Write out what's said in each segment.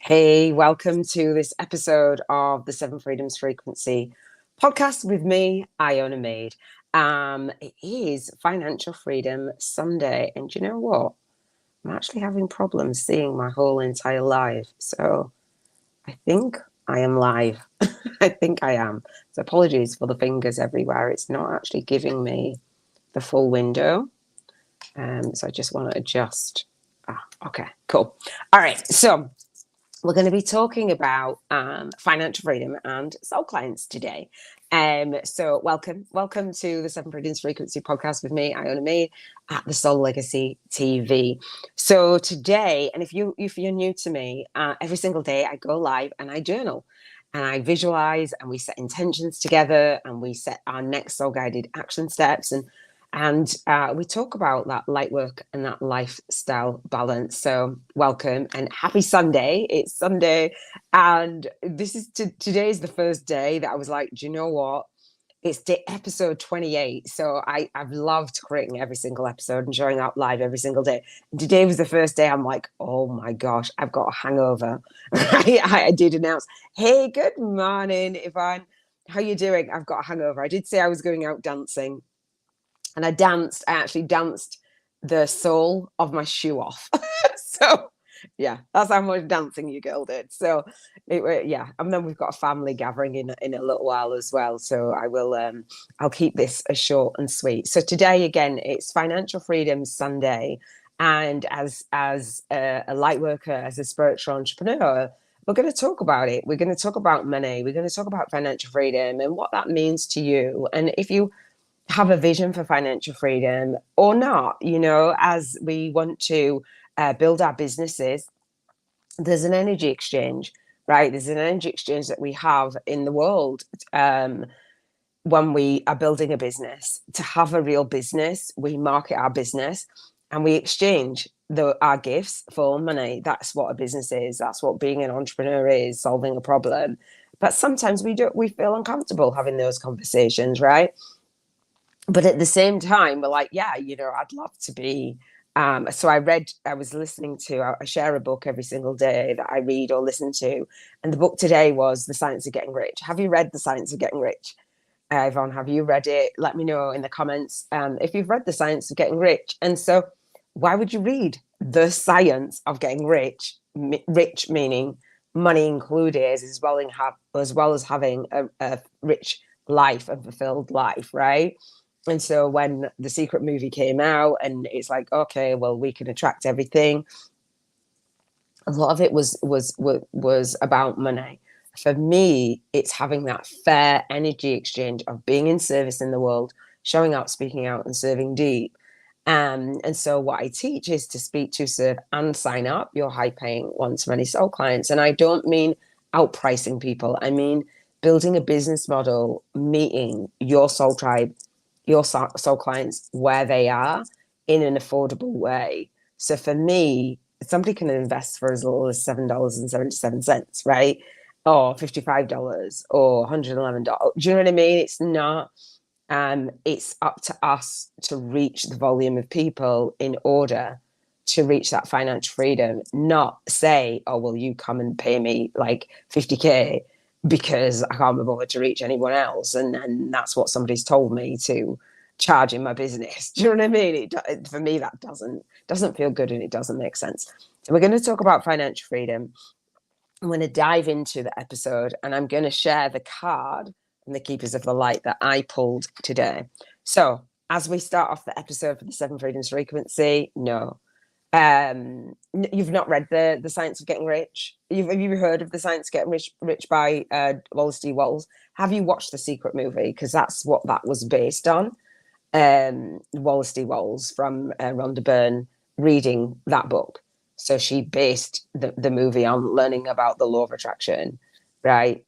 Hey, welcome to this episode of the Seven Freedoms Frequency podcast with me, Iona Meade. It is Financial Freedom Sunday, and you know what? I'm actually having problems seeing my whole entire live, so I think I am live. I think I am. So apologies for the fingers everywhere. It's not actually giving me the full window, so I just want to adjust. Okay, cool. All right, so we're going to be talking about financial freedom and soul clients today. So welcome to the Seven Freedoms Frequency podcast with me, Iona Meade, at the Soul Legacy TV. So today, and if you're new to me, every single day I go live and I journal. And I visualize and we set intentions together and we set our next soul guided action steps. And we talk about that light work and that lifestyle balance. So welcome and happy Sunday. It's Sunday. And today is the first day that I was like, do you know what? It's episode 28. So I've loved creating every single episode and showing up live every single day. And today was the first day I'm like, oh my gosh, I've got a hangover. I did announce, hey, good morning, Yvonne. How you doing? I've got a hangover. I did say I was going out dancing. And I actually danced the sole of my shoe off. So yeah, that's how much dancing you girl did. So and then we've got a family gathering in a little while as well. So I'll keep this as short and sweet. So today again, it's Financial Freedom Sunday. And as a light worker, as a spiritual entrepreneur, we're going to talk about it. We're going to talk about money. We're going to talk about financial freedom and what that means to you. And if you have a vision for financial freedom or not, as we want to build our businesses, there's an energy exchange, right? There's an energy exchange that we have in the world when we are building a business. To have a real business, we market our business and we exchange our gifts for money. That's what a business is. That's what being an entrepreneur is, solving a problem. But sometimes we feel uncomfortable having those conversations, right? But at the same time, we're like, yeah, I'd love to be. So I was listening I share a book every single day that I read or listen to. And the book today was The Science of Getting Rich. Have you read The Science of Getting Rich? Yvonne, have you read it? Let me know in the comments if you've read The Science of Getting Rich. And so why would you read The Science of Getting Rich? Rich meaning money included, as well as having a rich life, a fulfilled life, right? And so when the Secret movie came out and it's like, okay, well, we can attract everything. A lot of it was about money. For me, it's having that fair energy exchange of being in service in the world, showing up, speaking out, and serving deep. And so what I teach is to speak to, serve, and sign up your high-paying one-to-many soul clients. And I don't mean outpricing people. I mean building a business model, meeting your soul tribe, your soul clients where they are in an affordable way. So for me, somebody can invest for as little as $7.77, right? Or $55 or $111. Do you know what I mean? It's not, it's up to us to reach the volume of people in order to reach that financial freedom, not say, oh, well, you come and pay me like 50K because I can't be bothered to reach anyone else. And that's what somebody's told me to charge in my business. Do you know what I mean? For me, that doesn't feel good and it doesn't make sense. So we're going to talk about financial freedom. I'm going to dive into the episode and I'm going to share the card from the Keepers of the Light that I pulled today. So as we start off the episode for the Seven Freedoms Frequency, no. You've not read the Science of Getting Rich? Have you heard of The Science of Getting Rich by Wallace D. Walls? Have you watched the Secret movie? Because that's what that was based on. Wallace D. Walls from Rhonda Byrne reading that book. So she based the movie on learning about the law of attraction, right?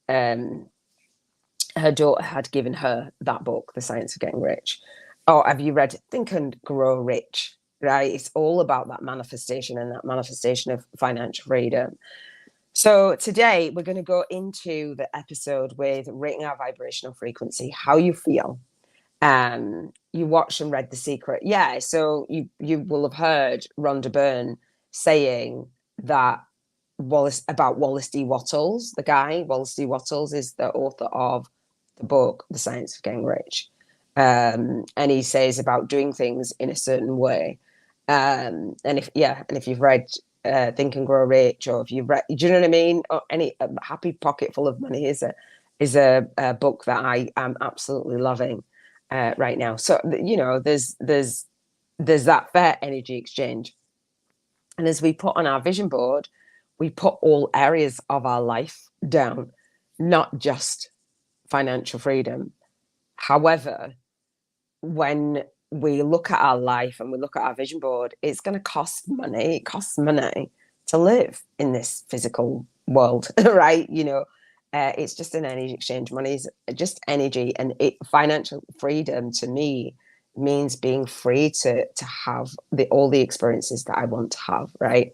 Her daughter had given her that book, The Science of Getting Rich. Or have you read Think and Grow Rich? Right? It's all about that manifestation and that manifestation of financial freedom. So today we're going to go into the episode with rating our vibrational frequency, how you feel. You watched and read The Secret. Yeah, so you will have heard Rhonda Byrne saying that Wallace D. Wattles, the guy. Wallace D. Wattles is the author of the book, The Science of Getting Rich. And he says about doing things in a certain way. And if you've read Think and Grow Rich, or if you've read, do you know what I mean? Or any Happy Pocket Full of Money is a book that I am absolutely loving right now. So there's that fair energy exchange. And as we put on our vision board, we put all areas of our life down, not just financial freedom. However, when we look at our life and we look at our vision board, it's going to cost money. It costs money to live in this physical world, right? It's just an energy exchange. Money is just energy, and financial freedom to me means being free to have all the experiences that I want to have, right?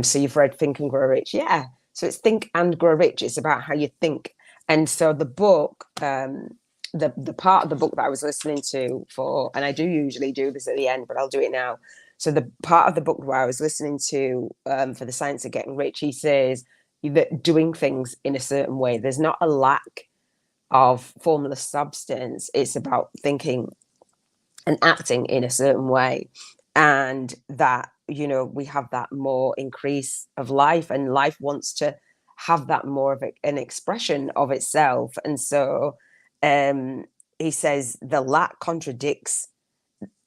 So you've read Think and Grow Rich, yeah. So it's Think and Grow Rich. It's about how you think, and so the book, the part of the book that I was listening to and I do usually do this at the end, but I'll do it now. So the part of the book where I was listening to for The Science of Getting Rich, he says that doing things in a certain way, there's not a lack of formless substance. It's about thinking and acting in a certain way, and that we have that more increase of life, and life wants to have that more of an expression of itself. And so he says the lack contradicts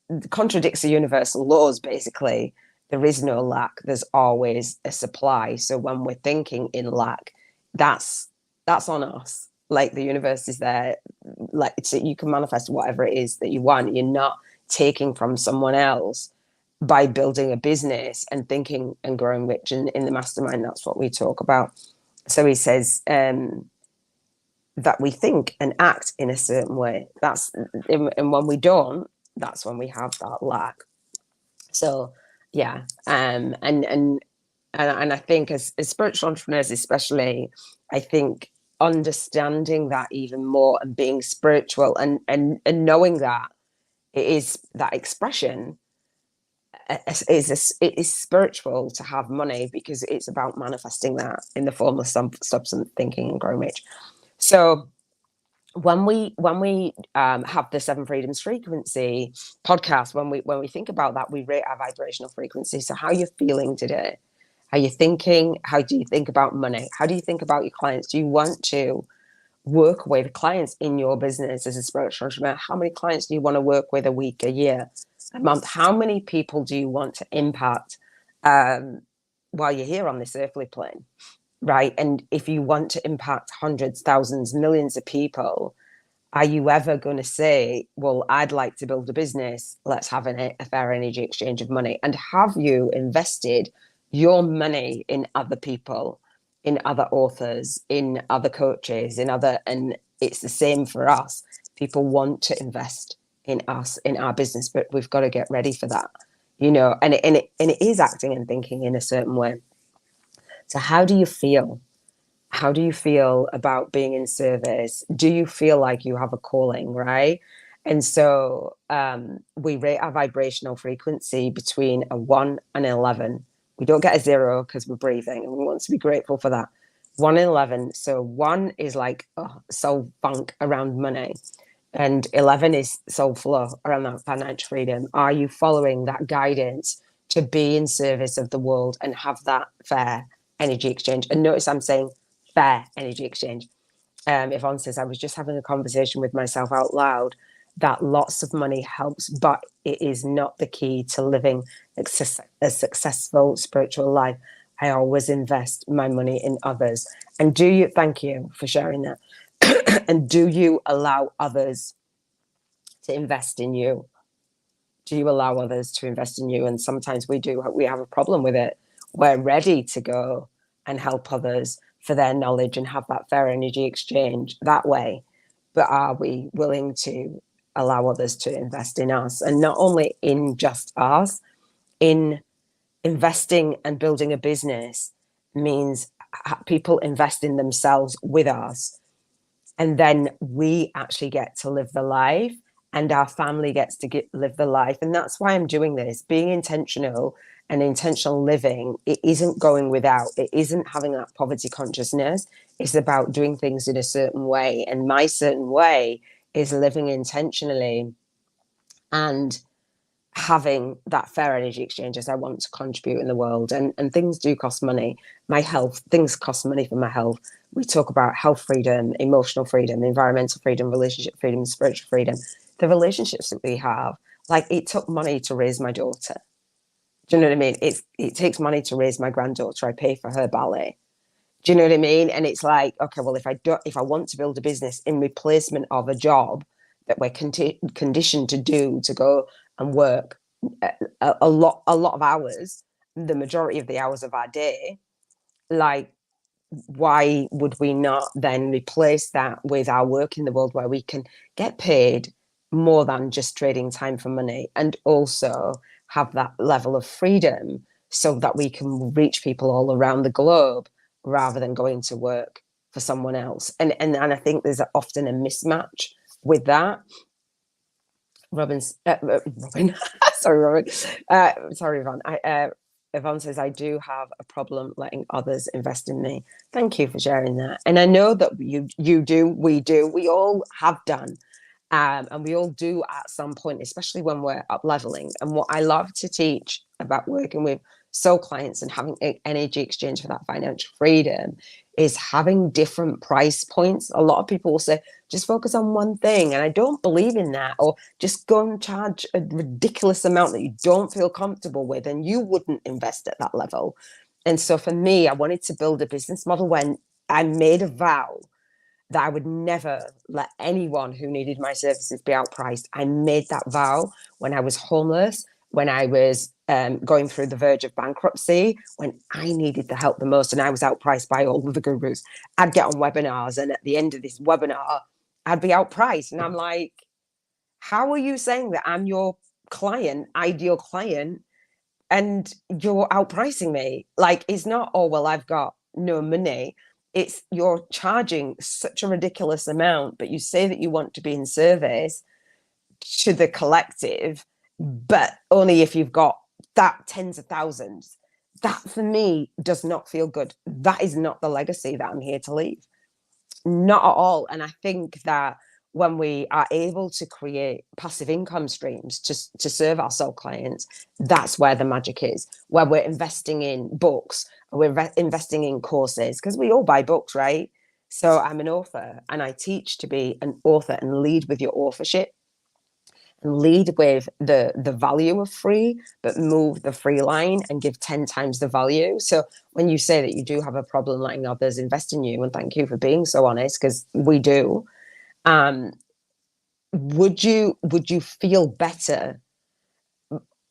the universal laws. Basically, there is no lack, there's always a supply. So when we're thinking in lack, that's on us. Like, the universe is there, like, you can manifest whatever it is that you want. You're not taking from someone else by building a business and thinking and growing rich. And in the mastermind, that's what we talk about. So he says that we think and act in a certain way. And when we don't, that's when we have that lack. So yeah, and I think as spiritual entrepreneurs, especially, I think understanding that even more and being spiritual and knowing that it is that expression it is spiritual to have money, because it's about manifesting that in the form of some substance, thinking and growing rich. So when we have the Seven Freedoms frequency podcast, when we think about that, we rate our vibrational frequency. So how you're feeling today, how you're thinking, how do you think about money, how do you think about your clients? Do you want to work with clients in your business as a spiritual entrepreneur? How many clients do you want to work with a week, a year, a month? How many people do you want to impact while you're here on this earthly plane? Right. And if you want to impact hundreds, thousands, millions of people, are you ever going to say, well, I'd like to build a business, let's have a fair energy exchange of money? And have you invested your money in other people, in other authors, in other coaches, and it's the same for us. People want to invest in us, in our business, but we've got to get ready for that, and it is acting and thinking in a certain way. So how do you feel? How do you feel about being in service? Do you feel like you have a calling, right? And so we rate our vibrational frequency between a 1 and 11. We don't get a 0 because we're breathing, and we want to be grateful for that. 1 and 11. So 1 is like soul funk around money, and 11 is soul flow around that financial freedom. Are you following that guidance to be in service of the world and have that fair energy exchange? And notice I'm saying fair energy exchange. Yvonne says, I was just having a conversation with myself out loud that lots of money helps, but it is not the key to living a successful spiritual life. I always invest my money in others. And thank you for sharing that. And do you allow others to invest in you? Do you allow others to invest in you? And sometimes we have a problem with it. We're ready to go and help others for their knowledge and have that fair energy exchange that way. But are we willing to allow others to invest in us? And not only in just us, in investing and building a business means people invest in themselves with us. And then we actually get to live the life, and our family gets to live the life. And that's why I'm doing this, being intentional and intentional living, it isn't going without, it isn't having that poverty consciousness. It's about doing things in a certain way. And my certain way is living intentionally and having that fair energy exchange as I want to contribute in the world. And things do cost money. My health, things cost money for my health. We talk about health freedom, emotional freedom, environmental freedom, relationship freedom, spiritual freedom. The relationships that we have, like, it took money to raise my daughter. Do you know what I mean? It takes money to raise my granddaughter. I pay for her ballet. Do you know what I mean? And it's like, okay, well, if I want to build a business in replacement of a job that we're conditioned to do, to go and work a lot of hours, the majority of the hours of our day, like, why would we not then replace that with our work in the world where we can get paid more than just trading time for money, and also have that level of freedom so that we can reach people all around the globe rather than going to work for someone else. And I think there's often a mismatch with that. Robin, sorry, Robin. Sorry, Yvonne. Yvonne says, I do have a problem letting others invest in me. Thank you for sharing that. And I know that you do, we all have done. And we all do at some point, especially when we're up leveling. And what I love to teach about working with soul clients and having energy exchange for that financial freedom is having different price points. A lot of people will say, just focus on one thing. And I don't believe in that. Or just go and charge a ridiculous amount that you don't feel comfortable with, and you wouldn't invest at that level. And so for me, I wanted to build a business model when I made a vow that I would never let anyone who needed my services be outpriced. I made that vow when I was homeless, when I was going through the verge of bankruptcy, when I needed the help the most, and I was outpriced by all of the gurus. I'd get on webinars, and at the end of this webinar, I'd be outpriced. And I'm like, how are you saying that I'm your client, ideal client, and you're outpricing me? Like, it's not, oh, well, I've got no money. It's you're charging such a ridiculous amount, but you say that you want to be in service to the collective, but only if you've got that tens of thousands. That for me does not feel good. That is not the legacy that I'm here to leave. Not at all. And I think that when we are able to create passive income streams to serve our soul clients, that's where the magic is, where we're investing in books, we're investing in courses, because we all buy books, right? So I'm an author, and I teach to be an author and lead with your authorship, and lead with the value of free, but move the free line and give 10 times the value. So when you say that you do have a problem letting others invest in you, and thank you for being so honest, because we do, um, would you feel better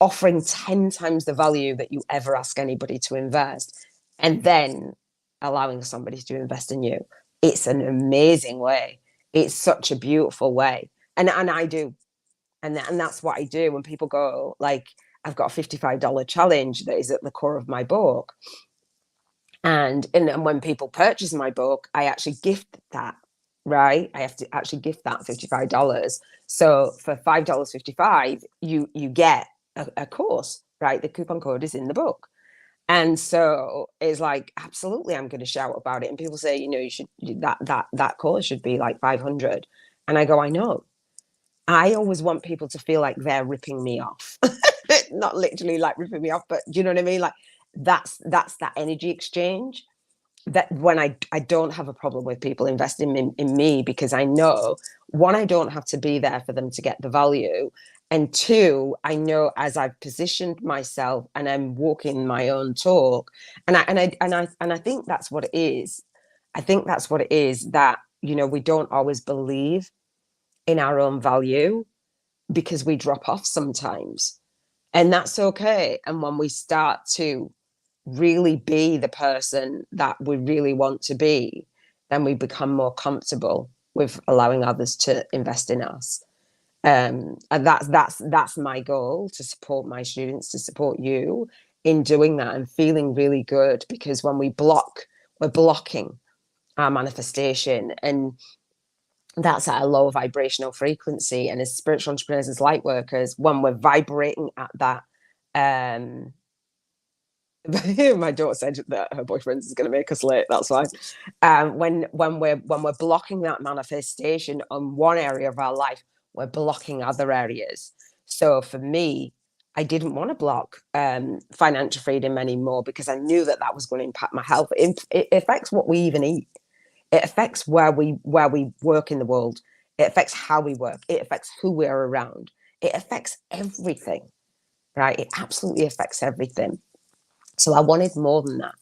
offering 10 times the value that you ever ask anybody to invest, and then allowing somebody to invest in you? It's an amazing way. It's such a beautiful way. And I do. And that's what I do. When people go, like, I've got a $55 challenge that is at the core of my book. And when people purchase my book, I actually gift that, right? I have to actually gift that $55. So for $5.55, you get a course, right? The coupon code is in the book. And so it's like, absolutely, I'm going to shout about it. And people say, you should, that course should be like 500. And I go, I know. I always want people to feel like they're ripping me off. Not literally like ripping me off, but do you know what I mean? Like, that's that energy exchange, that when I don't have a problem with people investing in me, because I know, one, I don't have to be there for them to get the value, and two, I know, as I've positioned myself and I'm walking my own talk, and I think that's what it is. I think that's what it is, that we don't always believe in our own value because we drop off sometimes, and that's okay. And when we start to really be the person that we really want to be, then we become more comfortable with allowing others to invest in us. And that's my goal, to support my students, to support you in doing that and feeling really good, because when we're blocking our manifestation, and that's at a low vibrational frequency. And as spiritual entrepreneurs, as light workers, when we're vibrating at that My daughter said that her boyfriend is going to make us late. That's why. When we're blocking that manifestation on one area of our life, we're blocking other areas. So for me, I didn't want to block financial freedom anymore because I knew that that was going to impact my health. It affects what we even eat. It affects where we work in the world. It affects how we work. It affects who we're around. It affects everything, right? It absolutely affects everything. So I wanted more than that.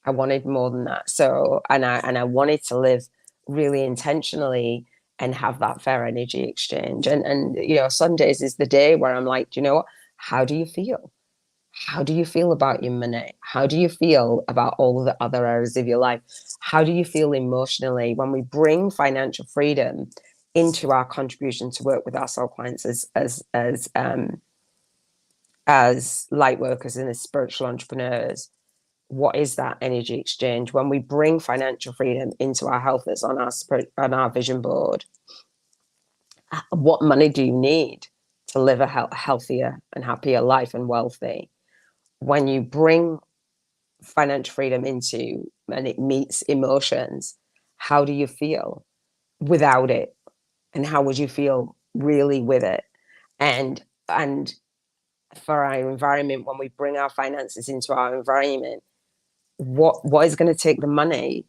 I wanted more than that. So and I wanted to live really intentionally and have that fair energy exchange. And Sundays is the day where I'm like, do you know what? How do you feel? How do you feel about your money? How do you feel about all the other areas of your life? How do you feel emotionally when we bring financial freedom into our contribution to work with our soul clients as light workers and as spiritual entrepreneurs? What is that energy exchange when we bring financial freedom into our health that's on our vision board? What money do you need to live a healthier and happier life and wealthy? When you bring financial freedom into and it meets emotions, how do you feel without it? And how would you feel really with it? And for our environment, when we bring our finances into our environment, what is going to take the money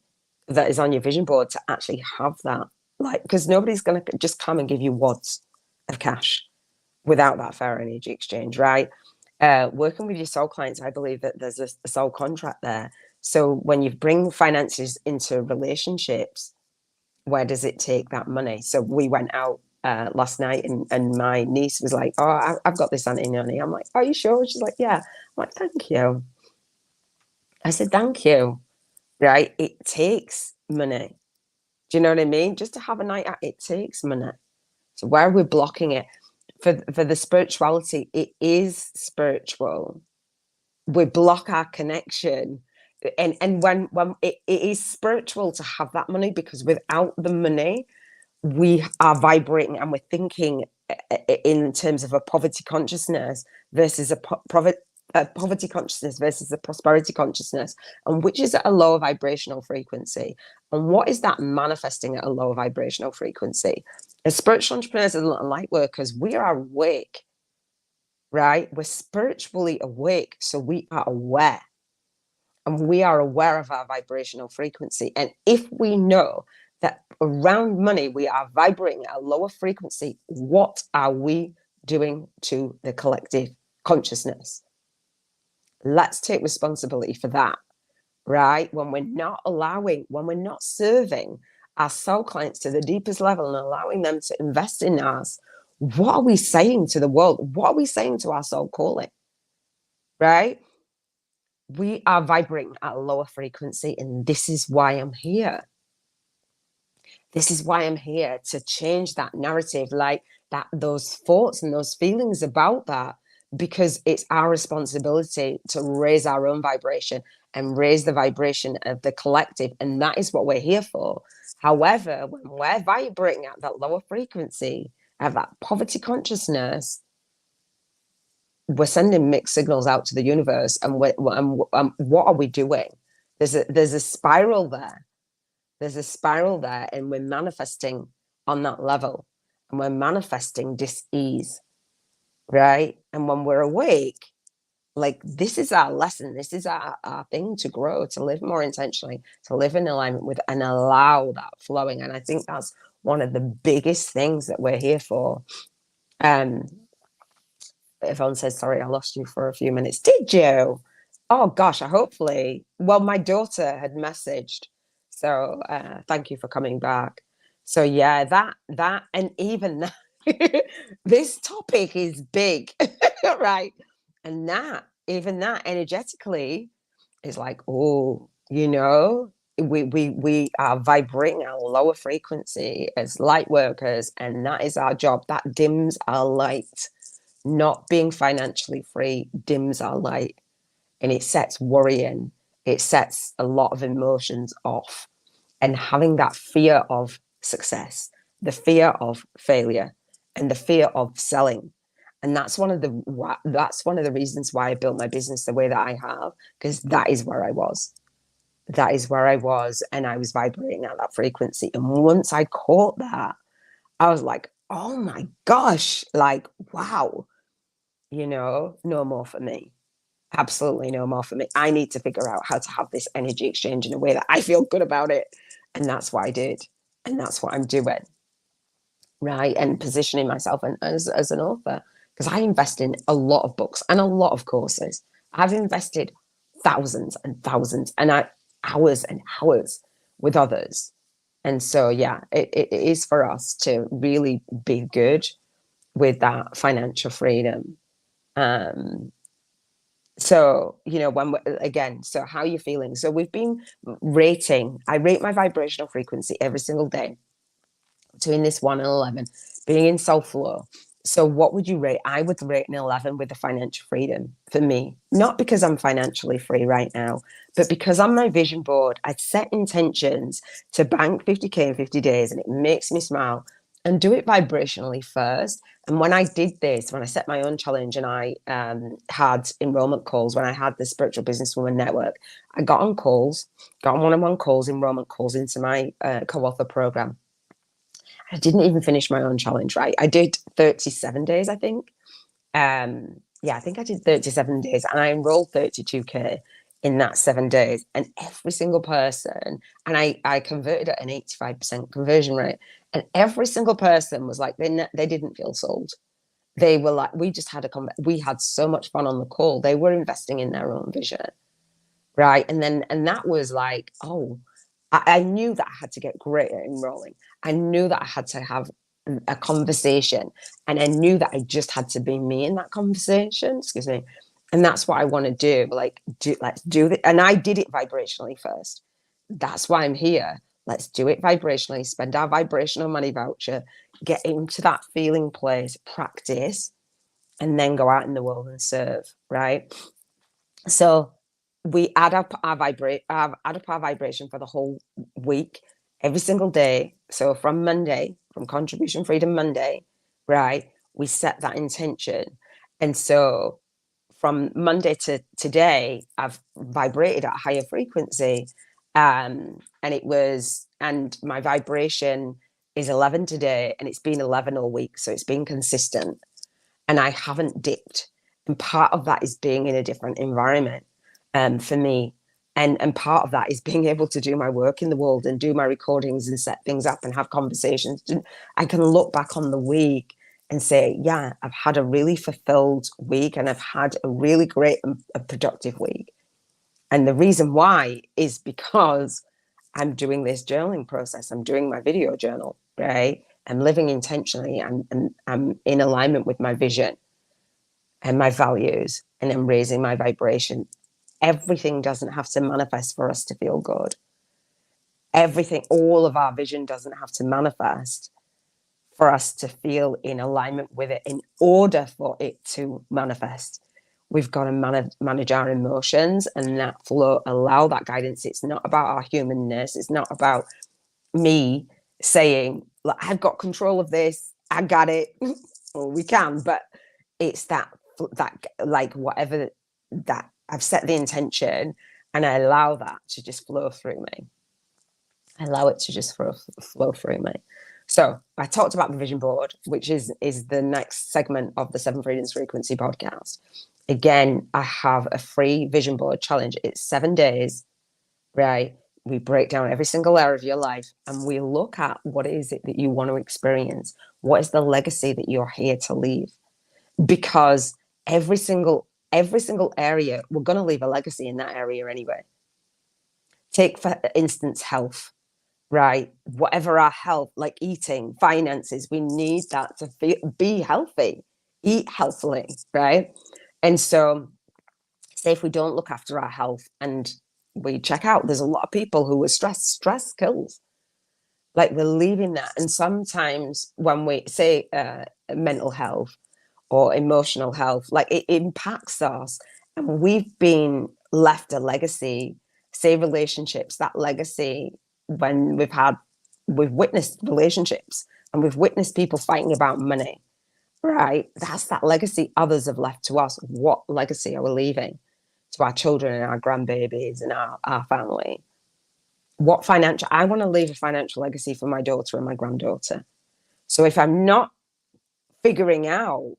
that is on your vision board to actually have that? Like, because nobody's going to just come and give you wads of cash without that fair energy exchange, right? Working with your soul clients, I believe that there's a soul contract there. So when you bring finances into relationships, where does it take that money? So we went out last night, and my niece was like, "Oh, I've got this Auntie Noni." I'm like, "Are you sure?" She's like, "Yeah." I'm like, "Thank you." I said, "Thank you." Right? It takes money. Do you know what I mean? Just to have a night out, it takes money. So where are we blocking it? For the spirituality, it is spiritual. We block our connection. And when it is spiritual to have that money, because without the money, we are vibrating and we're thinking in terms of a poverty consciousness versus a poverty consciousness versus a prosperity consciousness, and which is at a lower vibrational frequency. And what is that manifesting at a lower vibrational frequency? As spiritual entrepreneurs and light workers, we are awake, right? We're spiritually awake, so we are aware. And we are aware of our vibrational frequency. And if we know that around money we are vibrating at a lower frequency, what are we doing to the collective consciousness? Let's take responsibility for that, right? When we're not serving our soul clients to the deepest level and allowing them to invest in us, what are we saying to the world? What are we saying to our soul calling, right? We are vibrating at a lower frequency, and this is why I'm here. This is why I'm here, to change that narrative, like that, those thoughts and those feelings about that, because it's our responsibility to raise our own vibration and raise the vibration of the collective. And that is what we're here for. However, when we're vibrating at that lower frequency, at that poverty consciousness, we're sending mixed signals out to the universe. And what are we doing? There's a spiral there. There's a spiral there, and we're manifesting on that level, and we're manifesting dis-ease, right? And when we're awake, like, this is our lesson. This is our thing to grow, to live more intentionally, to live in alignment with, and allow that flowing. And I think that's one of the biggest things that we're here for. Yvonne says, sorry, I lost you for a few minutes. Did you? Oh gosh, I hopefully. Well, my daughter had messaged. So thank you for coming back. So yeah, that and even that, this topic is big, right? And that, even that energetically is like, oh, we are vibrating at a lower frequency as light workers, and that is our job. That dims our light. Not being financially free dims our light, and it sets worrying, it sets a lot of emotions off, and having that fear of success, the fear of failure, and the fear of selling, And that's one of the reasons why I built my business the way that I have, because that is where I was. That is where I was, and I was vibrating at that frequency. And once I caught that, I was like, oh my gosh, like, wow, no more for me. Absolutely no more for me. I need to figure out how to have this energy exchange in a way that I feel good about it. And that's what I did. And that's what I'm doing. Right. And positioning myself as an author, because I invest in a lot of books and a lot of courses. I've invested thousands and thousands hours and hours with others. And so, yeah, it is for us to really be good with that financial freedom. Um, so, so how are you feeling? So we've been I rate my vibrational frequency every single day between this 1 and 11, being in self flow. So what would you rate? I would rate an 11 with the financial freedom for me, not because I'm financially free right now, but because on my vision board, I set intentions to bank 50K in 50 days, and it makes me smile, and do it vibrationally first. And when I did this, when I set my own challenge, and I had enrollment calls, when I had the Spiritual Businesswoman Network, I got on calls, got on one-on-one calls, enrollment calls into my co-author program. I didn't even finish my own challenge, right? I did 37 days, I think. Yeah, I think I did 37 days, and I enrolled 32K in that 7 days. And every single person, and I converted at an 85% conversion rate. And every single person was like, they didn't feel sold. They were like, we had so much fun on the call. They were investing in their own vision. Right. And that was like, oh, I knew that I had to get great at enrolling. I knew that I had to have a conversation, and I knew that I just had to be me in that conversation. Excuse me. And that's what I want to do. Let's do it. And I did it vibrationally first. That's why I'm here. Let's do it vibrationally, spend our vibrational money voucher, get into that feeling place, practice, and then go out in the world and serve. Right. So we add up our vibration for the whole week, every single day. So from Monday, from Contribution Freedom Monday, right, we set that intention. And so from Monday to today, I've vibrated at a higher frequency. And my vibration is 11 today, and it's been 11 all week. So it's been consistent, and I haven't dipped. And part of that is being in a different environment for me. And part of that is being able to do my work in the world and do my recordings and set things up and have conversations. I can look back on the week and say, yeah, I've had a really fulfilled week, and I've had a really great and a productive week. And the reason why is because I'm doing this journaling process. I'm doing my video journal, right? I'm living intentionally, and I'm in alignment with my vision and my values, and I'm raising my vibration. Everything doesn't have to manifest for us to feel good. Everything, all of our vision doesn't have to manifest for us to feel in alignment with it. In order for it to manifest, we've got to manage our emotions, and that flow, allow that guidance. It's not about our humanness. It's not about me saying, I've got control of this, I got it. Well, we can, but it's that like whatever, that I've set the intention, and I allow that to just flow through me. I allow it to just flow through me. So I talked about the vision board, which is the next segment of the Seven Freedoms Frequency podcast. Again, I have a free vision board challenge. It's 7 days, right? We break down every single area of your life, and we look at what is it that you want to experience. What is the legacy that you're here to leave? Because every single area, we're going to leave a legacy in that area anyway. Take, for instance, health, right? Whatever our health, like eating, finances, we need that to be healthy, eat healthily, right? And so, say if we don't look after our health and we check out, there's a lot of people who are stress kills. Like, we're leaving that. And sometimes when we say mental health or emotional health, like, it impacts us, and we've been left a legacy. Say relationships, that legacy, when we've witnessed relationships, and we've witnessed people fighting about money, right? That's that legacy others have left to us. What legacy are we leaving to our children and our grandbabies and our family? What financial, I want to leave a financial legacy for my daughter and my granddaughter. So if I'm not figuring out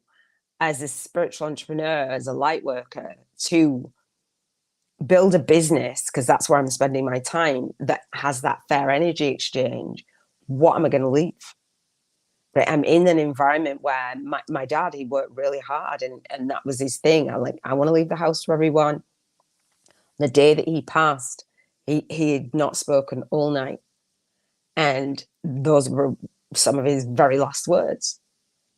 as a spiritual entrepreneur, as a light worker, to build a business, because that's where I'm spending my time, that has that fair energy exchange, what am I going to leave? Right? I'm in an environment where my dad, he worked really hard, and that was his thing. I want to leave the house to everyone. The day that he passed, he had not spoken all night. And those were some of his very last words.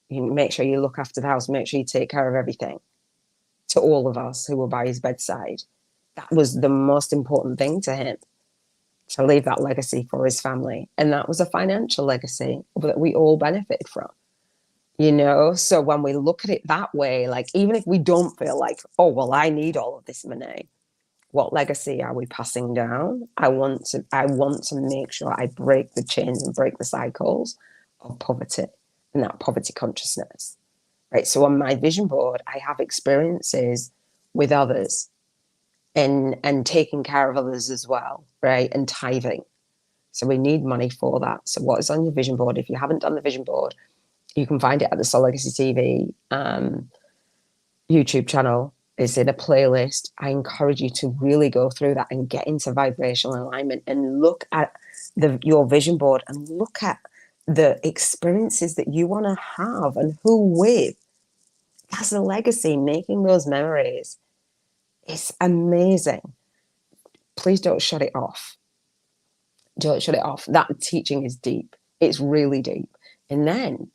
You make sure you look after the house, make sure you take care of everything, to all of us who were by his bedside. That was the most important thing to him, to leave that legacy for his family. And that was a financial legacy that we all benefited from, you know? So when we look at it that way, like, even if we don't feel like, oh, well, I need all of this money, what legacy are we passing down? I want to make sure I break the chains and break the cycles of poverty and that poverty consciousness. Right. So on my vision board, I have experiences with others and taking care of others as well, right? And tithing. So we need money for that. So what is on your vision board? If you haven't done the vision board, you can find it at the Soul Legacy TV YouTube channel. It's in a playlist. I encourage you to really go through that and get into vibrational alignment and look at your vision board and look at the experiences that you want to have and who with. That's a legacy, making those memories. It's amazing. Please don't shut it off. Don't shut it off. That teaching is deep. It's really deep. And then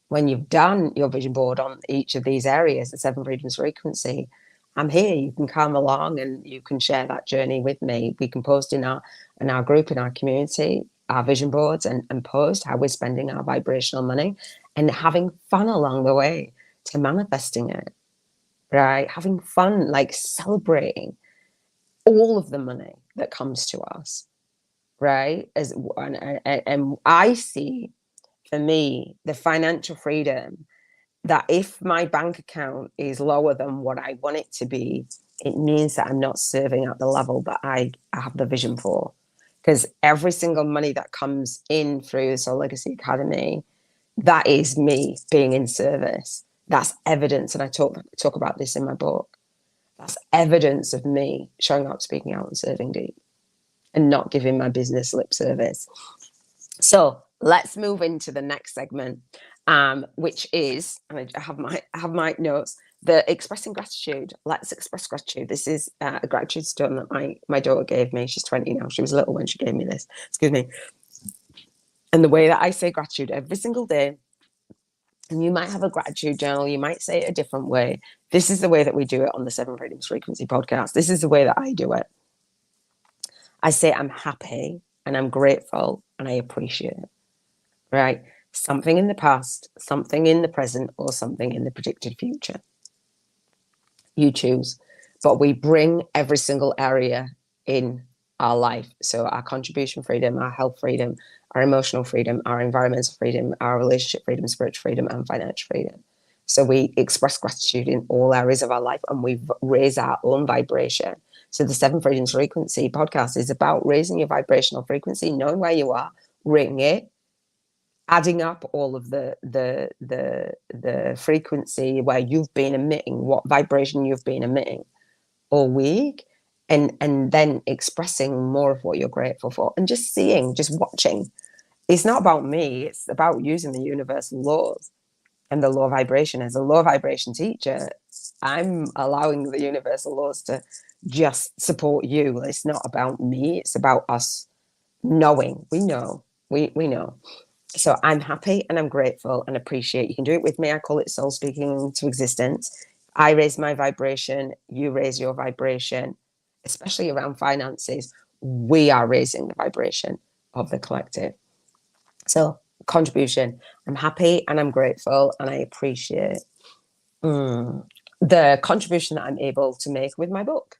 when you've done your vision board on each of these areas, the seven freedoms frequency, I'm here. You can come along and you can share that journey with me. We can post in our group, in our community, our vision boards, and post how we're spending our vibrational money and having fun along the way to manifesting it, right? Having fun, like celebrating all of the money that comes to us, right? And I see, for me, the financial freedom that if my bank account is lower than what I want it to be, it means that I'm not serving at the level that I have the vision for. Because every single money that comes in through the Soul Legacy Academy, that is me being in service. That's evidence. And I talk about this in my book. That's evidence of me showing up, speaking out, and serving deep, and not giving my business lip service. So let's move into the next segment, which is, and I have my notes, the expressing gratitude. Let's express gratitude. This is a gratitude stone that my daughter gave me. She's 20 now. She was little when she gave me this. Excuse me. And the way that I say gratitude every single day, and you might have a gratitude journal, you might say it a different way. This is the way that we do it on the Seven Freedoms Frequency podcast. This is the way that I do it. I say I'm happy and I'm grateful and I appreciate it, right? Something in the past, something in the present, or something in the predicted future. You choose. But we bring every single area in our life. So our contribution freedom, our health freedom, our emotional freedom, our environmental freedom, our relationship freedom, spiritual freedom, and financial freedom. So we express gratitude in all areas of our life and we raise our own vibration. So the Seven Freedoms Frequency podcast is about raising your vibrational frequency, knowing where you are, ring it, adding up all of the frequency where you've been emitting, what vibration you've been emitting all week, and then expressing more of what you're grateful for, and just seeing, just watching. It's not about me, it's about using the universal laws and the law of vibration. As a law of vibration teacher, I'm allowing the universal laws to just support you. It's not about me, it's about us knowing. We know. We know. So I'm happy and I'm grateful and appreciate. You can do it with me. I call it soul speaking into existence. I raise my vibration, you raise your vibration, especially around finances. We are raising the vibration of the collective. So contribution, I'm happy and I'm grateful and I appreciate the contribution that I'm able to make with my book.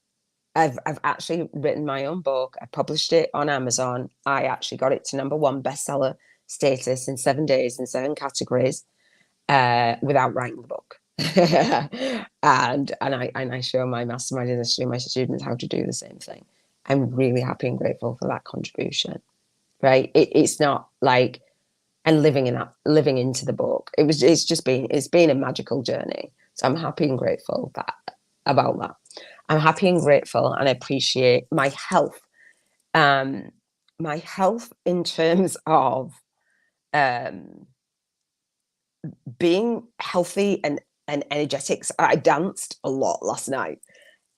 I've actually written my own book. I published it on Amazon. I actually got it to #1 bestseller status in 7 days in 7 categories. without writing the book. and I show my mastermind, I show my students how to do the same thing. I'm really happy and grateful for that contribution. Right? It's not like and living into the book. It's been a magical journey. So I'm happy and grateful about that. I'm happy and grateful and I appreciate my health. My health in terms of um, being healthy and energetic. So I danced a lot last night,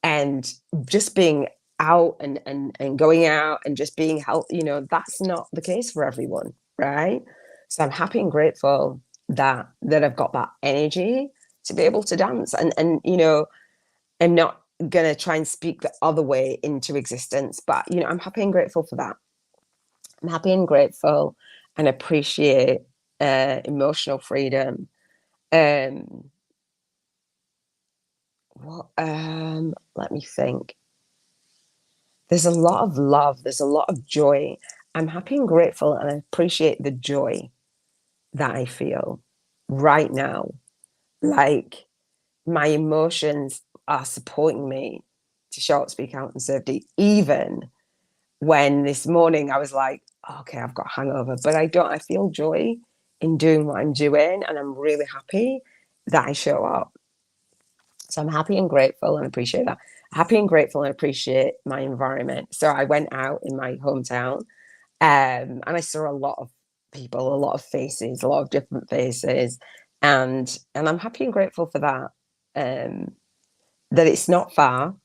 and just being out and going out and just being healthy, that's not the case for everyone, right? So I'm happy and grateful that I've got that energy to be able to dance, and I'm not gonna try and speak the other way into existence, but I'm happy and grateful for that. I'm happy and grateful and appreciate emotional freedom. um Let me think. There's a lot of love, there's a lot of joy. I'm happy and grateful and I appreciate the joy that I feel right now. Like, my emotions are supporting me to show up, speak out, and serve deep. Even when this morning I was like, okay, I've got a hangover, but I don't. I feel joy in doing what I'm doing, and I'm really happy that I show up. So I'm happy and grateful and appreciate that. Happy and grateful and appreciate my environment. So I went out in my hometown, and I saw a lot of people, a lot of faces, a lot of different faces, and I'm happy and grateful for that. That it's not far,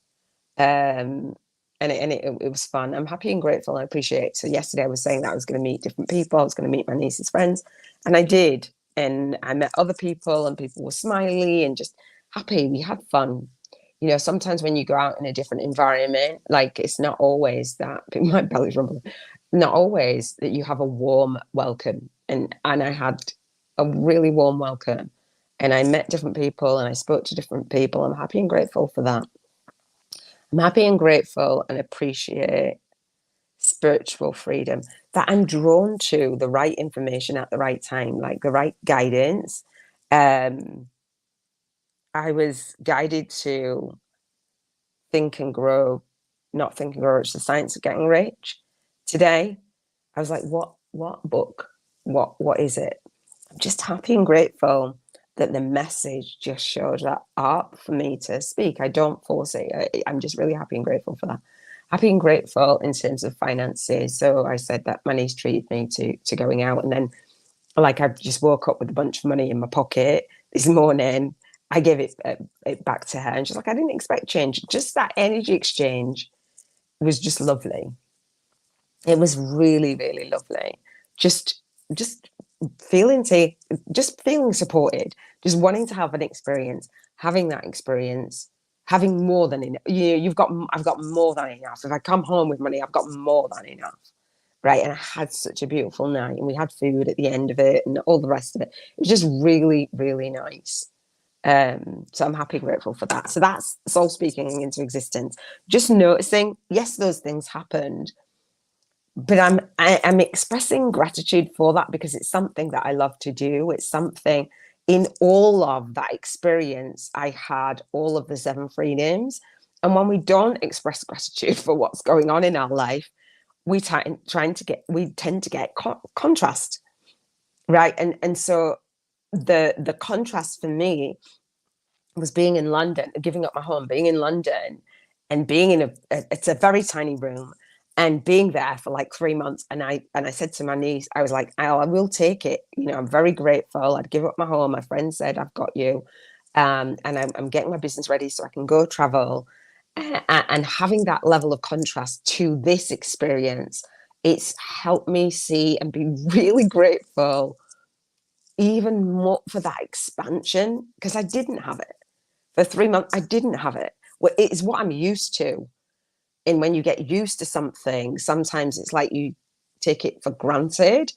and it was fun. I'm happy and grateful. And I appreciate it. So yesterday I was saying that I was going to meet different people. I was going to meet my niece's friends, and I did. And I met other people, and people were smiley and just happy. We had fun. Sometimes when you go out in a different environment, like, it's not always that my belly's rumbling. Not always that you have a warm welcome, and I had a really warm welcome, and I met different people and I spoke to different people. I'm happy and grateful for that. I'm happy and grateful and appreciate spiritual freedom, that I'm drawn to the right information at the right time, like the right guidance. Um, I was guided to think and grow, not think and grow. It's the science of getting rich. Today, I was like, what book? What is it? I'm just happy and grateful that the message just showed that up for me to speak. I don't force it. I'm just really happy and grateful for that. Happy and grateful in terms of finances. So I said that money's treated me to going out, and then, like, I just woke up with a bunch of money in my pocket this morning. I gave it back to her, and she's like, I didn't expect change. Just that energy exchange was just lovely. It was really, really lovely. Just just feeling to just feeling supported, just wanting to have an experience, having that experience, having more than enough. I've got more than enough. If I come home with money, I've got more than enough. Right. And I had such a beautiful night, and we had food at the end of it and all the rest of it. It was just really, really nice. So I'm happy, grateful for that. So that's soul speaking into existence. Just noticing, yes, those things happened, but I'm expressing gratitude for that, because it's something that I love to do. It's something, in all of that experience, I had all of the seven freedoms. And when we don't express gratitude for what's going on in our life, we tend to get contrast, right? And so the contrast for me was being in London, giving up my home, being in London, and being in it's a very tiny room, and being there for like 3 months. And I said to my niece, I was like, I will take it. I'm very grateful. I'd give up my home. My friend said, I've got you. And I'm getting my business ready so I can go travel. And having that level of contrast to this experience, it's helped me see and be really grateful even more for that expansion, because I didn't have it. For 3 months, I didn't have it. Well, it's what I'm used to. And when you get used to something, sometimes it's like you take it for granted.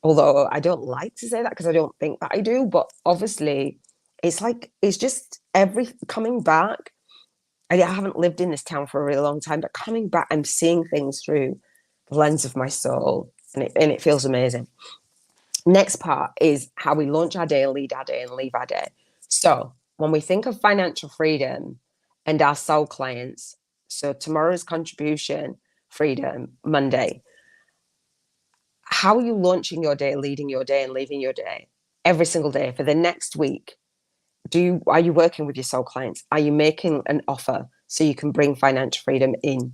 Although I don't like to say that, because I don't think that I do. But obviously, it's just every coming back. I haven't lived in this town for a really long time, but coming back, I'm seeing things through the lens of my soul, and it feels amazing. Next part is how we launch our day, lead our day, and leave our day. So when we think of financial freedom and our soul clients, so tomorrow's contribution freedom, Monday, how are you launching your day, leading your day, and leaving your day every single day for the next week? Are you working with your soul clients? Are you making an offer so you can bring financial freedom in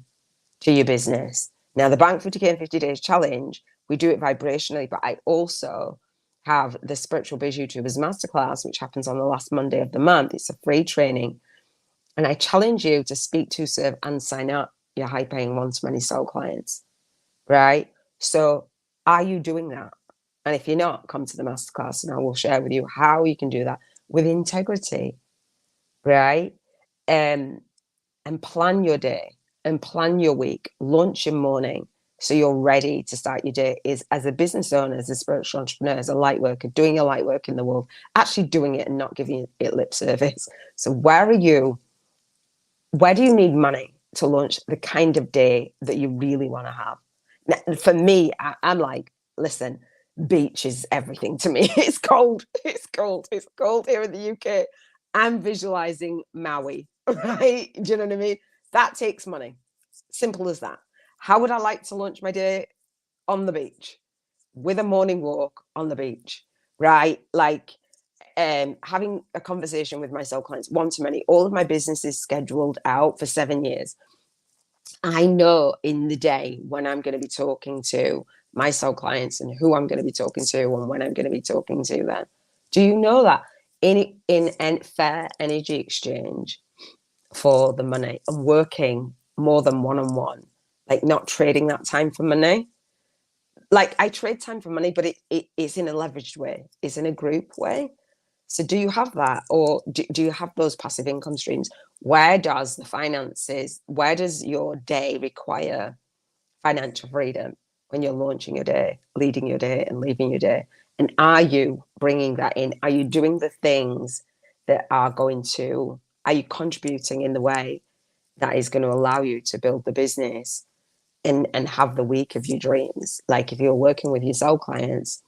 to your business? Now, the Bank 50K in 50 Days Challenge, we do it vibrationally, but I also have the Spiritual Biz YouTubers Masterclass, which happens on the last Monday of the month. It's a free training. And I challenge you to speak to, serve, and sign up your high-paying one-to-many soul clients, right? So are you doing that? And if you're not, come to the Masterclass and I will share with you how you can do that with integrity, right? And plan your day and plan your week, launch your morning so you're ready to start your day. Is as a business owner, as a spiritual entrepreneur, as a light worker, doing your light work in the world, actually doing it and not giving it lip service. So where do you need money to launch the kind of day that you really want to have? Now, for me, I'm like, listen, beach is everything to me. It's cold. It's cold. It's cold here in the UK. I'm visualizing Maui, right? Do you know what I mean? That takes money. Simple as that. How would I like to launch my day? On the beach with a morning walk on the beach, right? Like having a conversation with my soul clients, one to many. All of my business is scheduled out for 7 years. I know in the day when I'm going to be talking to my soul clients and who I'm going to be talking to and when I'm going to be talking to them. Do you know that in fair energy exchange for the money and working more than one-on-one, like not trading that time for money? Like I trade time for money, but it's in a leveraged way. It's in a group way. So do you have that, or do you have those passive income streams? Where does your day require financial freedom when you're launching your day, leading your day, and leaving your day? And are you bringing that in? Are you doing the things that are you contributing in the way that is going to allow you to build the business and have the week of your dreams? Like if you're working with your soul clients,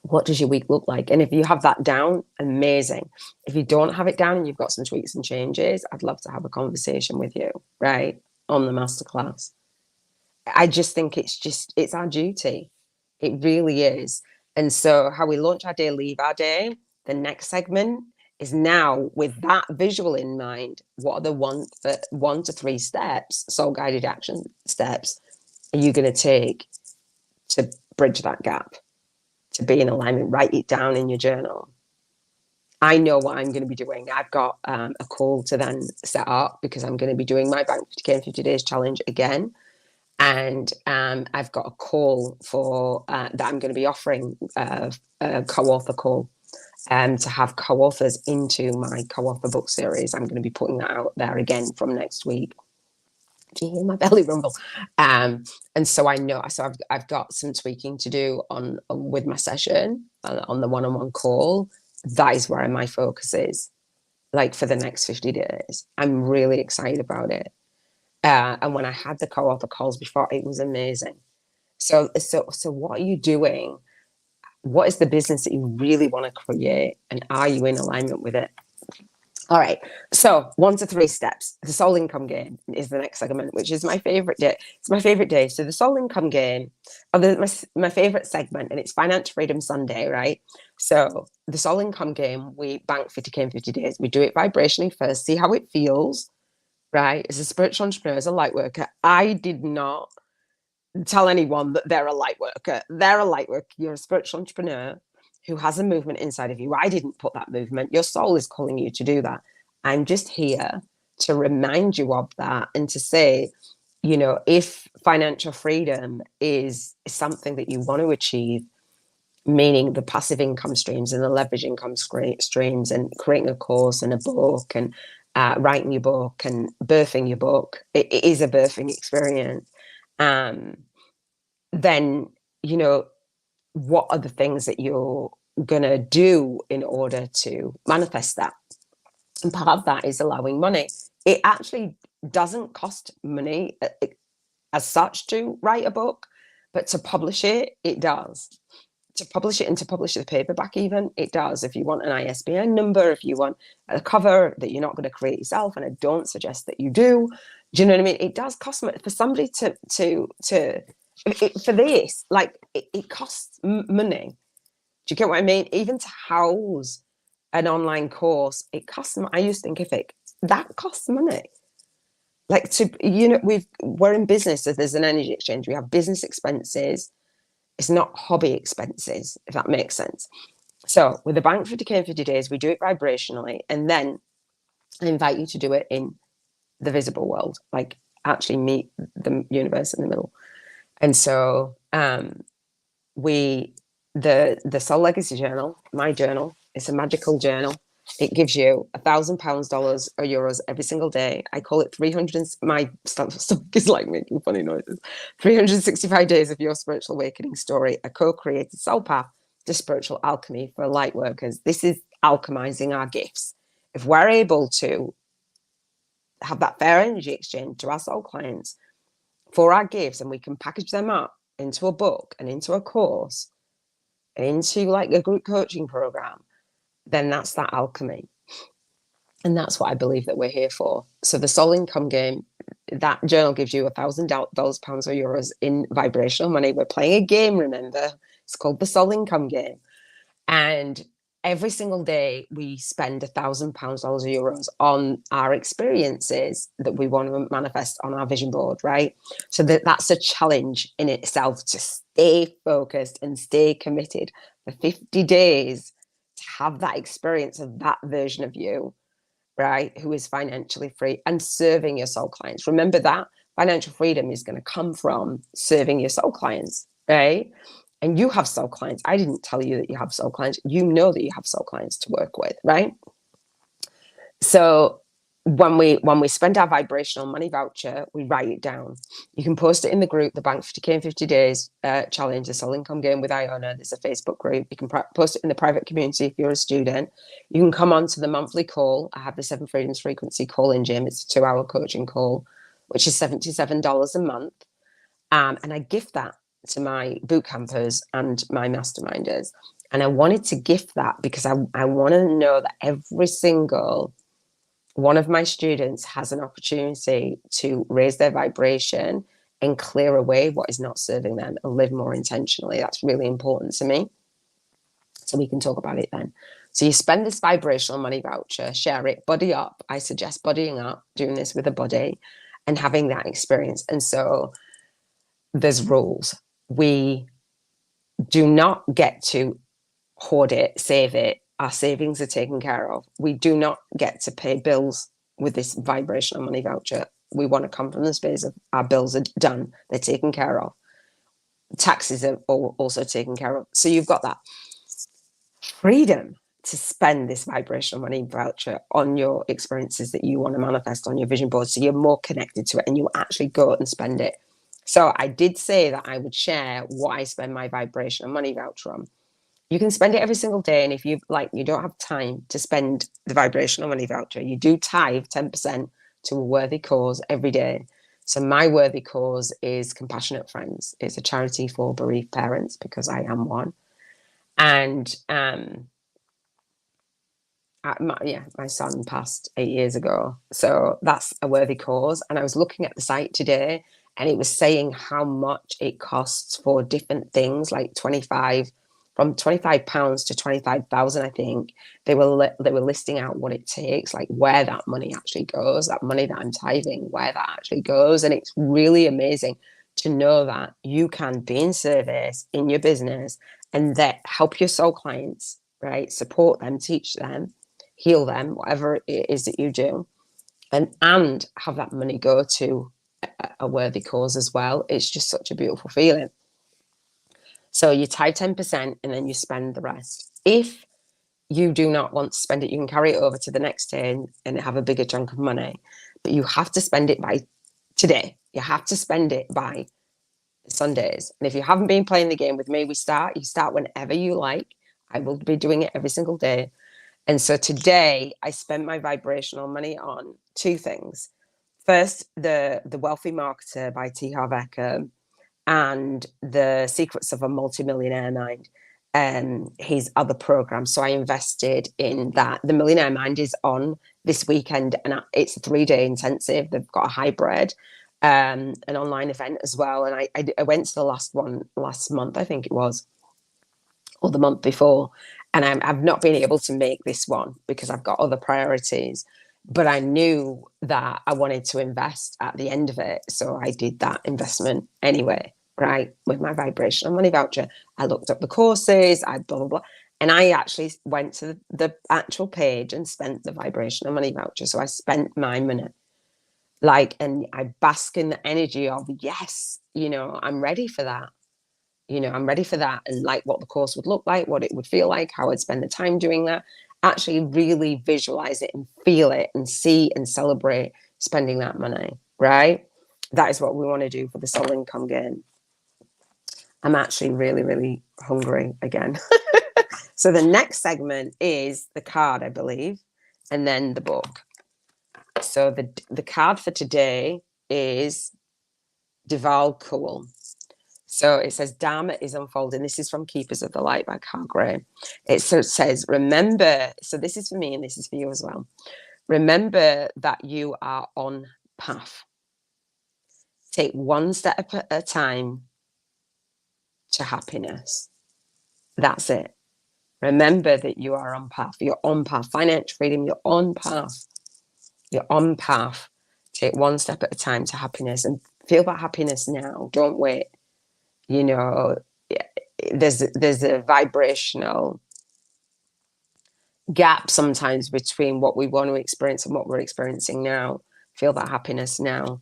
what does your week look like? And if you have that down, amazing. If you don't have it down and you've got some tweaks and changes, I'd love to have a conversation with you, right? On the masterclass. I just think it's our duty. It really is. And so how we launch our day, leave our day, the next segment is now with that visual in mind, what are the 1 to 3 steps, soul guided action steps, are you going to take to bridge that gap? To be in alignment, write it down in your journal. I know what I'm going to be doing. I've got a call to then set up because I'm going to be doing my Bank 50K in 50 Days challenge again. And I've got a call for that I'm going to be offering a co-author call to have co-authors into my co-author book series. I'm going to be putting that out there again from next week. Do you hear my belly rumble? And so I know, so I've got some tweaking to do on with my session on the one-on-one call. That is where my focus is, like for the next 50 days. I'm really excited about it. And when I had the co-author calls before, it was amazing. So what are you doing? What is the business that you really want to create? And are you in alignment with it? All right. So 1 to 3 steps. The soul income game is the next segment, which is my favorite day. It's my favorite day. So the soul income game, my favorite segment, and it's Financial Freedom Sunday, right? So the soul income game, we bank 50K in 50 days. We do it vibrationally first, see how it feels, right? As a spiritual entrepreneur, as a light worker, I did not tell anyone that they're a light worker. They're a light worker. You're a spiritual entrepreneur who has a movement inside of you. I didn't put that movement. Your soul is calling you to do that. I'm just here to remind you of that and to say, you know, if financial freedom is something that you want to achieve, meaning the passive income streams and the leverage income streams and creating a course and a book and writing your book and birthing your book, it is a birthing experience. Then, you know, what are the things that you're going to do in order to manifest that? And part of that is allowing money. It actually doesn't cost money as such to write a book, but to publish it, it does. to publish it and to publish the paperback even. It does. If you want an ISBN number, if you want a cover that you're not going to create yourself, and I don't suggest that you do. Do you know what I mean? It does cost money for somebody for this. Like it costs money. Do you get what I mean? Even to house an online course, it costs. I used to think if that costs money. Like we're in business, so there's an energy exchange. We have business expenses. It's not hobby expenses, if that makes sense. So with the Bank 50K in 50 days, we do it vibrationally, and then I invite you to do it in the visible world, like actually meet the universe in the middle. And so the Soul Legacy Journal, my journal, it's a magical journal. It gives you £1,000, dollars, or euros every single day. I call it 300. My stuff is like making funny noises. 365 days of your spiritual awakening story, a co-created soul path to spiritual alchemy for light workers. This is alchemizing our gifts. If we're able to have that fair energy exchange to our soul clients for our gifts, and we can package them up into a book and into a course and into like a group coaching program, then that's that alchemy. And that's what I believe that we're here for. So the soul income game, that journal gives you $1,000, pounds, or euros in vibrational money. We're playing a game, remember? It's called the soul income game. And every single day we spend £1,000, pounds, dollars, or euros on our experiences that we want to manifest on our vision board, right? So that's a challenge in itself, to stay focused and stay committed for 50 days to have that experience of that version of you, right, who is financially free and serving your soul clients. Remember that financial freedom is going to come from serving your soul clients, right? And you have soul clients. I didn't tell you that you have soul clients. You know that you have soul clients to work with, right? So when we spend our vibrational money voucher, we write it down. You can post it in the group, the Bank 50K in 50 days challenge, the soul income game with Iona. There's a Facebook group. You can post it in the private community if you're a student. You can come on to the monthly call. I have the 7 Freedoms frequency call-in gym. It's a 2-hour coaching call, which is $77 a month. And I gift that to my boot campers and my masterminders. And I wanted to gift that because I want to know that every single one of my students has an opportunity to raise their vibration and clear away what is not serving them and live more intentionally. That's really important to me. So we can talk about it then. So you spend this vibrational money voucher, share it, buddy up. I suggest buddying up, doing this with a buddy and having that experience. And so there's rules. We do not get to hoard it, save it. Our savings are taken care of. We do not get to pay bills with this vibrational money voucher. We want to come from the space of our bills are done. They're taken care of. Taxes are also taken care of. So you've got that freedom to spend this vibrational money voucher on your experiences that you want to manifest on your vision board. So you're more connected to it and you actually go and spend it. So I did say that I would share what I spend my vibrational money voucher on. You can spend it every single day. And if you don't have time to spend the vibrational money voucher, you do tithe 10% to a worthy cause every day. So my worthy cause is Compassionate Friends. It's a charity for bereaved parents because I am one. And my son passed 8 years ago. So that's a worthy cause. And I was looking at the site today and it was saying how much it costs for different things, like from £25 to 25,000, I think. They were listing out what it takes, like where that money actually goes, that money that I'm tithing, where that actually goes. And it's really amazing to know that you can be in service in your business and that help your soul clients, right? Support them, teach them, heal them, whatever it is that you do, and have that money go to a worthy cause as well. It's just such a beautiful feeling. So you tithe 10% and then you spend the rest. If you do not want to spend it, you can carry it over to the next day and have a bigger chunk of money. But you have to spend it by today. You have to spend it by Sundays. And if you haven't been playing the game with me, you start whenever you like. I will be doing it every single day. And so today I spent my vibrational money on 2 things. First, the Wealthy Marketer by T. Harv Eker and The Secrets of a Multimillionaire Mind. his other programs. So I invested in that. The Millionaire Mind is on this weekend, and it's a 3-day intensive. They've got a hybrid, an online event as well. And I went to the last one last month, I think it was, or the month before. And I've not been able to make this one because I've got other priorities. But I knew that I wanted to invest at the end of it. So I did that investment anyway, right? With my vibrational money voucher. I looked up the courses, I blah, blah, blah. And I actually went to the actual page and spent the vibrational money voucher. So I spent my money. And I bask in the energy of, yes, I'm ready for that. I'm ready for that, and like what the course would look like, what it would feel like, how I'd spend the time doing that, actually really visualize it and feel it and see and celebrate spending that money, right? That is what we want to do for the soul income game. I'm actually really, really hungry again. So the next segment is the card, I believe, and then the book. So the card for today is Deval Cool. So it says, Dharma is unfolding. This is from Keepers of the Light by Carl Gray. It says, remember, so this is for me and this is for you as well. Remember that you are on path. Take one step at a time to happiness. That's it. Remember that you are on path. You're on path. Financial freedom, you're on path. You're on path. Take one step at a time to happiness and feel that happiness now. Don't wait. There's a vibrational gap sometimes between what we want to experience and what we're experiencing now. Feel that happiness now.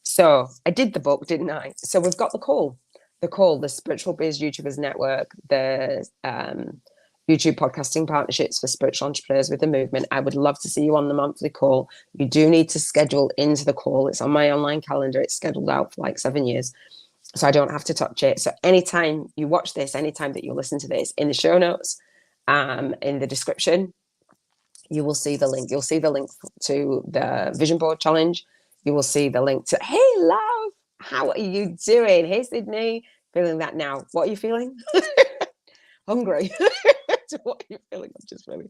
So I did the book, didn't I? So we've got the Spiritual Biz YouTubers Network, the YouTube podcasting partnerships for spiritual entrepreneurs with the movement. I would love to see you on the monthly call. You do need to schedule into the call. It's on my online calendar. It's scheduled out for like 7 years. So I don't have to touch it. So anytime you watch this, anytime that you listen to this, in the show notes, in the description, you will see the link. You'll see the link to the Vision Board Challenge. You will see the link to, hey, love, how are you doing? Hey, Sydney, feeling that now. What are you feeling? Hungry. What are you feeling?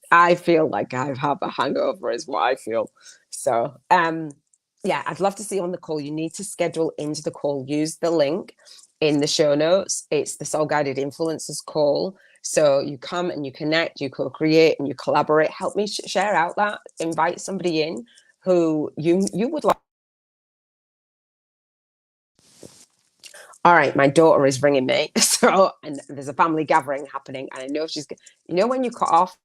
I feel like I have a hangover is what I feel. So, yeah, I'd love to see you on the call. You need to schedule into the call. Use the link in the show notes. It's the Soul Guided Influencers call. So you come and you connect, you co-create and you collaborate. Help me share out that. Invite somebody in who you would like. All right, my daughter is ringing me. So, and there's a family gathering happening. And I know when you cut off